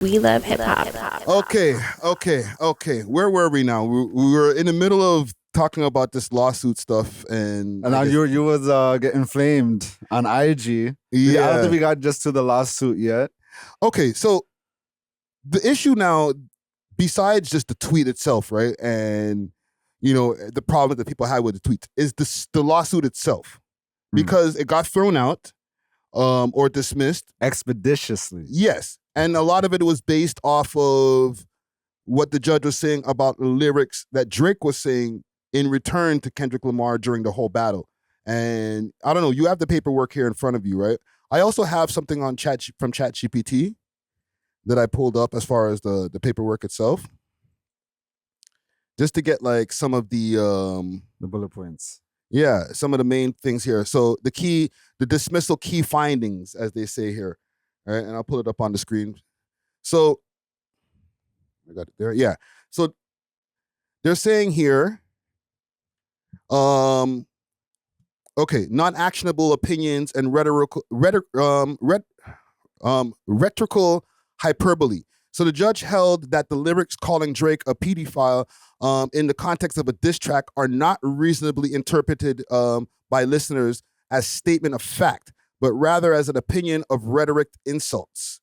We love hip hop. Okay. Where were we now? We were in the middle of talking about this lawsuit stuff, and now you was getting flamed on IG. Yeah. I don't think we got just to the lawsuit yet. Okay, so the issue now, besides just the tweet itself, right, and the problem that people had with the tweet is the lawsuit itself, because it got thrown out or dismissed expeditiously. Yes. And a lot of it was based off of what the judge was saying about the lyrics that Drake was saying in return to Kendrick Lamar during the whole battle. And I don't know, you have the paperwork here in front of you, right? I also have something on from ChatGPT that I pulled up as far as the paperwork itself, just to get like some of the bullet points. Yeah, some of the main things here. So the dismissal key findings, as they say here. All right, and I'll pull it up on the screen. So I got it there. Yeah. So they're saying here, okay, non-actionable opinions and rhetorical hyperbole. So the judge held that the lyrics calling Drake a pedophile in the context of a diss track are not reasonably interpreted by listeners as statement of fact, but rather as an opinion of rhetoric insults.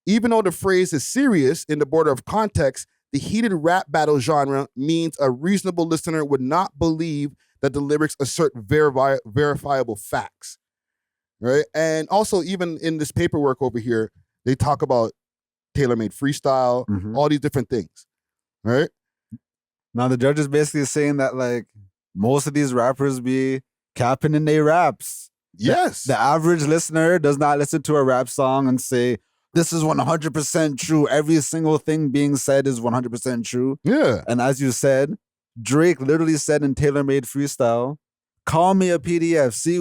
Even though the phrase is serious in the border of context, the heated rap battle genre means a reasonable listener would not believe that the lyrics assert verifiable facts, right? And also, even in this paperwork over here, they talk about tailor-made freestyle, all these different things, right? Now, the judge is basically saying that, like, most of these rappers be capping in their raps. Yes. The average listener does not listen to a rap song and say, this is 100% true. Every single thing being said is 100% true. Yeah. And as you said, Drake literally said in tailor-made freestyle, call me a PDF. See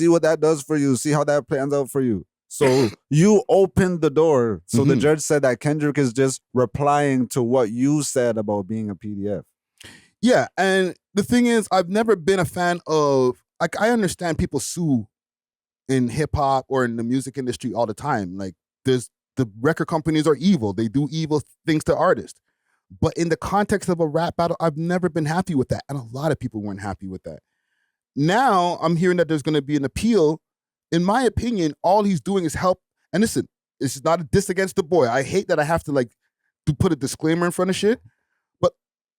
what that does for you. See how that plans out for you. So you opened the door. So the judge said that Kendrick is just replying to what you said about being a PDF. Yeah, and the thing is, I've never been a fan of, like, I understand people sue in hip hop or in the music industry all the time. Like, the record companies are evil. They do evil things to artists. But in the context of a rap battle, I've never been happy with that. And a lot of people weren't happy with that. Now I'm hearing that there's going to be an appeal. In my opinion, all he's doing is help. And listen, it's not a diss against the boy. I hate that I have to put a disclaimer in front of shit. But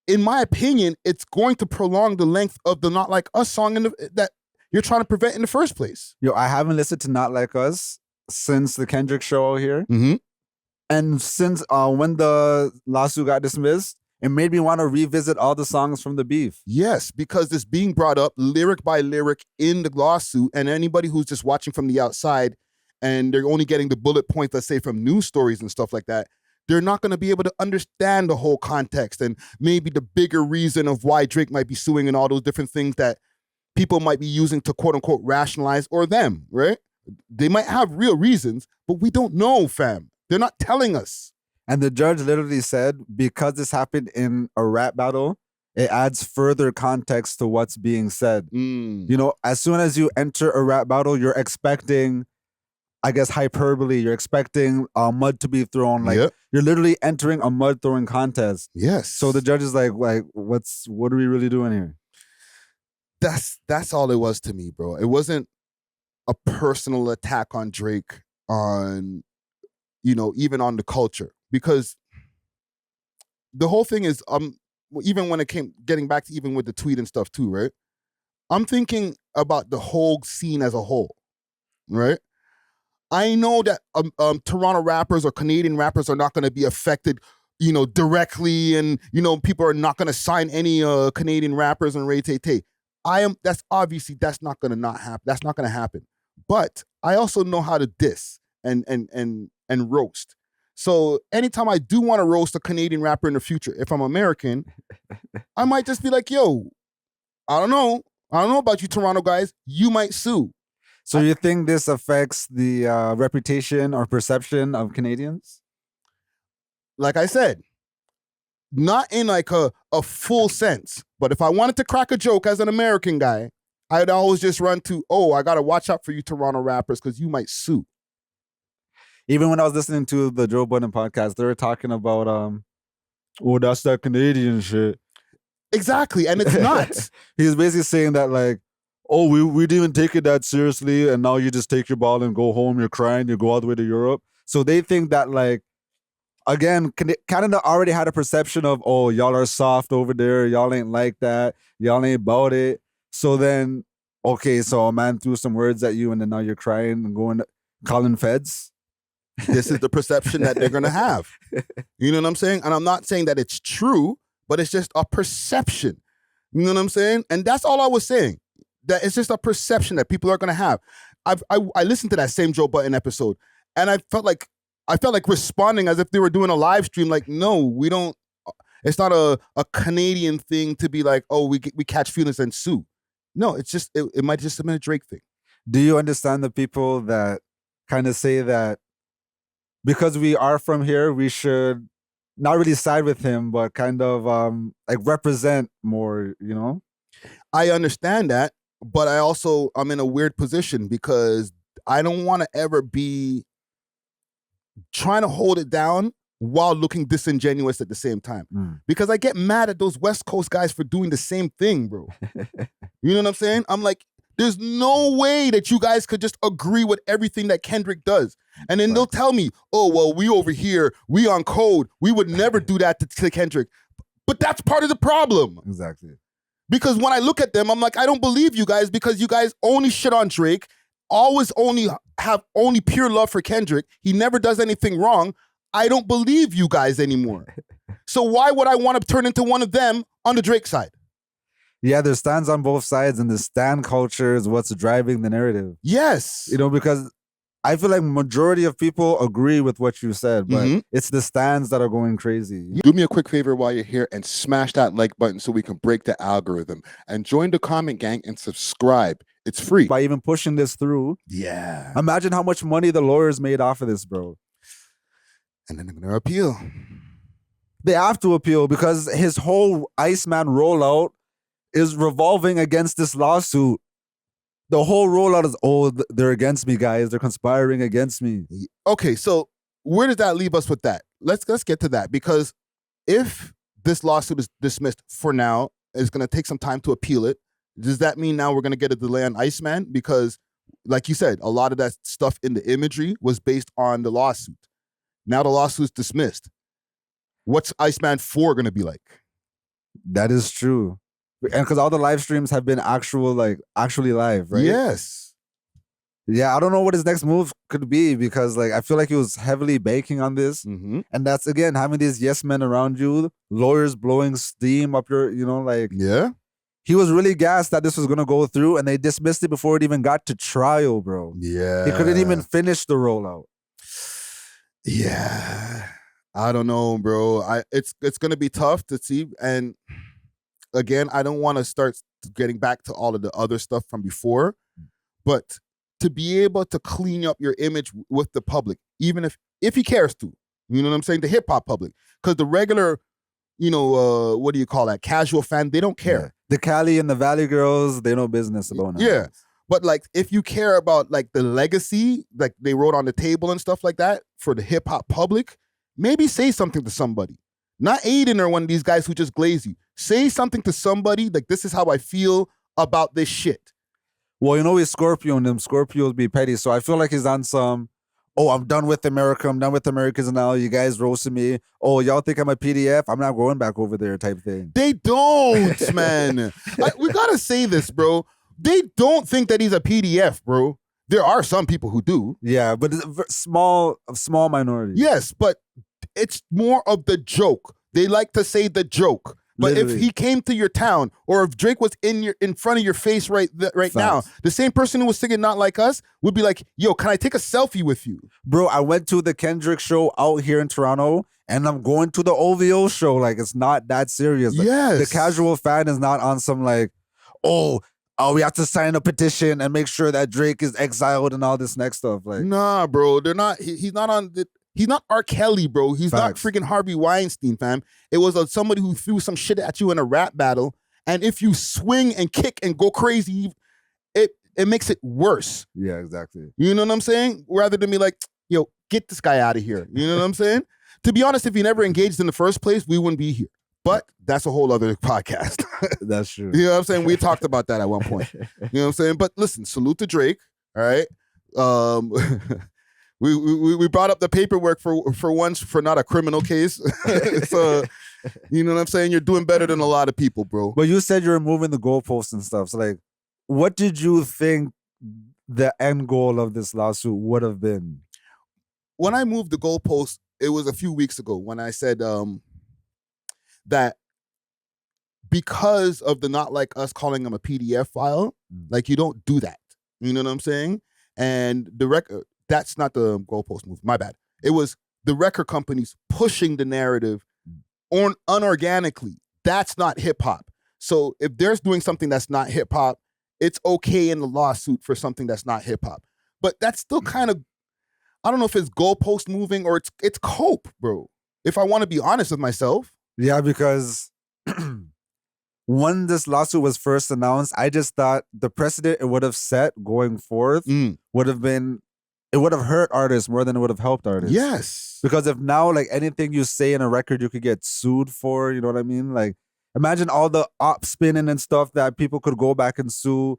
in my opinion, it's going to prolong the length of the Not Like Us song that you're trying to prevent in the first place. Yo, I haven't listened to Not Like Us since the Kendrick show here. And since when the lawsuit got dismissed, it made me want to revisit all the songs from the beef. Yes, because it's being brought up lyric by lyric in the lawsuit, and anybody who's just watching from the outside and they're only getting the bullet points, let's say, from news stories and stuff like that, they're not going to be able to understand the whole context and maybe the bigger reason of why Drake might be suing and all those different things that people might be using to quote unquote rationalize or them, right? They might have real reasons, but we don't know, fam. They're not telling us. And the judge literally said, because this happened in a rap battle, it adds further context to what's being said. You know, as soon as you enter a rap battle, you're expecting, I guess, hyperbole. You're expecting mud to be thrown. You're literally entering a mud throwing contest. Yes. So the judge is like, what are we really doing here? That's all it was to me, bro. It wasn't a personal attack on Drake, on, even on the culture. Because the whole thing is, even when it came, getting back to even with the tweet and stuff too, right? I'm thinking about the whole scene as a whole, right? I know that Toronto rappers or Canadian rappers are not going to be affected, directly, and people are not going to sign any Canadian rappers and Ray Tay Tay. That's not going to not happen. That's not going to happen. But I also know how to diss and roast. So anytime I do want to roast a Canadian rapper in the future, if I'm American, I might just be like, yo, I don't know about you Toronto guys. You might sue. So you think this affects the reputation or perception of Canadians? Like I said, not in like a full sense. But if I wanted to crack a joke as an American guy, I'd always just run to, I got to watch out for you Toronto rappers because you might sue. Even when I was listening to the Joe Budden podcast, they were talking about oh, that's that Canadian shit. Exactly, and it's not. He was basically saying that like, oh, we didn't even take it that seriously, and now you just take your ball and go home. You're crying. You go all the way to Europe. So they think that like, again, Canada already had a perception of, oh, y'all are soft over there. Y'all ain't like that. Y'all ain't about it. So then, okay, so a man threw some words at you, and then now you're crying and going calling feds. This is the perception that they're gonna have. You know what I'm saying? And I'm not saying that it's true, but it's just a perception. You know what I'm saying? And that's all I was saying. That it's just a perception that people are gonna have. I listened to that same Joe Budden episode, and I felt like responding as if they were doing a live stream. Like, no, we don't. It's not a Canadian thing to be like, oh, we catch feelings and sue. No, it's just it might just have been a Drake thing. Do you understand the people that kind of say that because we are from here, we should not really side with him, but kind of like represent more, you know? I understand that, but I'm in a weird position because I don't want to ever be trying to hold it down while looking disingenuous at the same time. Because I get mad at those West Coast guys for doing the same thing, bro. You know what I'm saying? I'm like, there's no way that you guys could just agree with everything that Kendrick does. And then they'll tell me, oh, well, we over here, we on code. We would never do that to Kendrick. But that's part of the problem. Exactly. Because when I look at them, I'm like, I don't believe you guys because you guys only shit on Drake, always have only pure love for Kendrick. He never does anything wrong. I don't believe you guys anymore. So why would I want to turn into one of them on the Drake side? Yeah, there's stands on both sides, and the stand culture is what's driving the narrative. Yes. You know, because I feel like majority of people agree with what you said, but it's the stands that are going crazy. Do me a quick favor while you're here and smash that like button so we can break the algorithm. And join the comment gang and subscribe. It's free. By even pushing this through. Yeah. Imagine how much money the lawyers made off of this, bro. And then they're going to appeal. They have to appeal because his whole Iceman rollout is revolving against this lawsuit. The whole rollout is, oh, they're against me, guys. They're conspiring against me. Okay, so where does that leave us with that? Let's get to that, because if this lawsuit is dismissed for now, it's going to take some time to appeal it. Does that mean now we're going to get a delay on Iceman? Because, like you said, a lot of that stuff in the imagery was based on the lawsuit. Now the lawsuit's dismissed. What's Iceman 4 going to be like? That is true. And because all the live streams have been actually live, right? Yes. Yeah, I don't know what his next move could be because like I feel like he was heavily banking on this. And that's, again, having these yes men around you, lawyers blowing steam up your, you know, like. Yeah. He was really gassed that this was going to go through, and they dismissed it before it even got to trial, bro. Yeah. He couldn't even finish the rollout. Yeah. I don't know, bro. It's going to be tough to see. And again, I don't want to start getting back to all of the other stuff from before, but to be able to clean up your image with the public, even if he cares to, you know what I'm saying? The hip hop public, because the regular, you know, what do you call that? Casual fan, they don't care. Yeah. The Cali and the Valley girls, they know business about it. Yeah. But like, if you care about like the legacy, like they wrote on the table and stuff like that for the hip hop public, maybe say something to somebody. Not Aiden or one of these guys who just glaze you. Say something to somebody like, this is how I feel about this shit. Well, you know, he's Scorpio and them Scorpios be petty. So I feel like he's on some, oh, I'm done with America. I'm done with Americans now. You guys roasting me. Oh, y'all think I'm a PDF? I'm not going back over there type thing. They don't, man. We got to say this, bro. They don't think that he's a PDF, bro. There are some people who do. Yeah, but it's a small minority. Yes, but it's more of the joke. They like to say the joke. But Literally. if he came to your town, or if Drake was in front of your face right now, the same person who was singing Not Like Us would be like, yo, can I take a selfie with you? Bro, I went to the Kendrick show out here in Toronto, and I'm going to the O.V.O show. Like, it's not that serious. Like, yes. The casual fan is not on some like, oh, we have to sign a petition and make sure that Drake is exiled and all this next stuff. Like, nah, bro, they're not. He's not on the. He's not R. Kelly, bro. He's Facts. not freaking Harvey Weinstein, fam. It was somebody who threw some shit at you in a rap battle, and if you swing and kick and go crazy, it makes it worse. Yeah, exactly. You know what I'm saying? Rather than be like, yo, get this guy out of here. You know what I'm saying? To be honest, if he never engaged in the first place, we wouldn't be here. But that's a whole other podcast. That's true. You know what I'm saying? We talked about that at one point. You know what I'm saying? But listen, salute to Drake. All right. We brought up the paperwork for once for not a criminal case. So, you know what I'm saying? You're doing better than a lot of people, bro. But you said you were moving the goalposts and stuff. So like, what did you think the end goal of this lawsuit would have been? When I moved the goalpost, it was a few weeks ago when I said that because of the Not Like Us calling them a PDF file, like you don't do that. You know what I'm saying? And the record, that's not the goalpost move. My bad. It was the record companies pushing the narrative unorganically. That's not hip hop. So if there's doing something that's not hip hop, it's okay in the lawsuit for something that's not hip hop. But that's still kind of, I don't know if it's goalpost moving or it's cope, bro. If I want to be honest with myself. Yeah, because when this lawsuit was first announced, I just thought the precedent it would have set going forth would have been, it would have hurt artists more than it would have helped artists. Yes. Because if now, like anything you say in a record, you could get sued for, you know what I mean? Like, imagine all the op spinning and stuff that people could go back and sue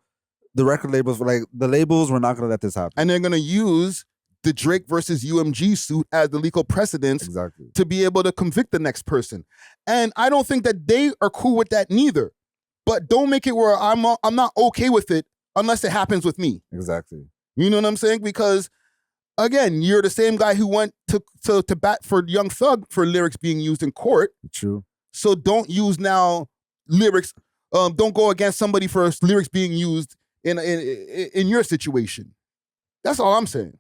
the record labels for. Like, the labels were not going to let this happen. And they're going to use the Drake versus UMG suit as the legal precedence to be able to convict the next person. And I don't think that they are cool with that neither. But don't make it where I'm not okay with it unless it happens with me. Exactly. You know what I'm saying? Because, again, you're the same guy who went to bat for Young Thug for lyrics being used in court. True. So don't use now lyrics. Don't go against somebody for lyrics being used in your situation. That's all I'm saying.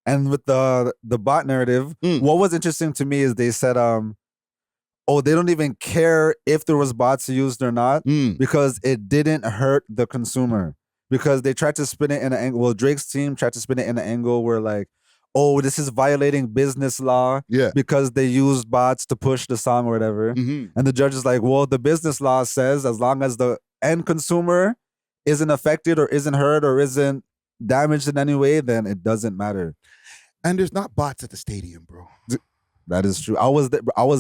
And with the bot narrative, what was interesting to me is they said, they don't even care if there was bots used or not because it didn't hurt the consumer. Because they tried to spin it in an angle. Well, Drake's team tried to spin it in an angle where like, this is violating business law because they used bots to push the song or whatever. And the judge is like, well, the business law says as long as the end consumer isn't affected or isn't hurt or isn't damaged in any way, then it doesn't matter. And there's not bots at the stadium, bro. That is true. I was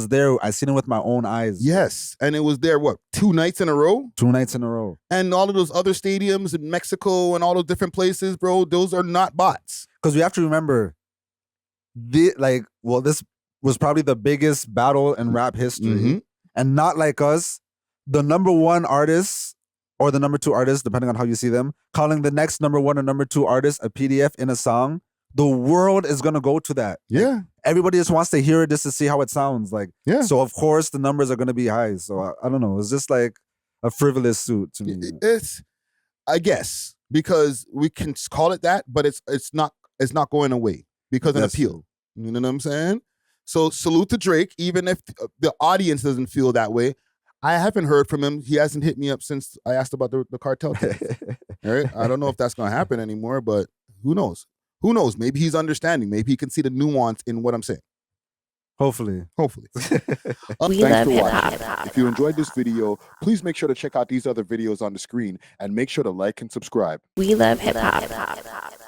there. I seen it with my own eyes. Yes. And it was there, what, 2 nights in a row? 2 nights in a row. And all of those other stadiums in Mexico and all those different places, bro, those are not bots. Because we have to remember, this was probably the biggest battle in rap history. And Not Like Us, the number 1 artist or the number 2 artist, depending on how you see them, calling the next number 1 or number 2 artist a PDF in a song, the world is going to go to that. Yeah. Like, everybody just wants to hear it just to see how it sounds. Like, so of course the numbers are going to be high. So I don't know. It's just like a frivolous suit to me. It's, I guess, because we can call it that, but it's not going away because of an appeal. You know what I'm saying? So salute to Drake, even if the audience doesn't feel that way. I haven't heard from him. He hasn't hit me up since I asked about the cartel thing. All right? I don't know if that's going to happen anymore, but who knows? Who knows? Maybe he's understanding. Maybe he can see the nuance in what I'm saying. Hopefully. Thanks for watching. If you enjoyed this video, please make sure to check out these other videos on the screen and make sure to like and subscribe. We love hip hop.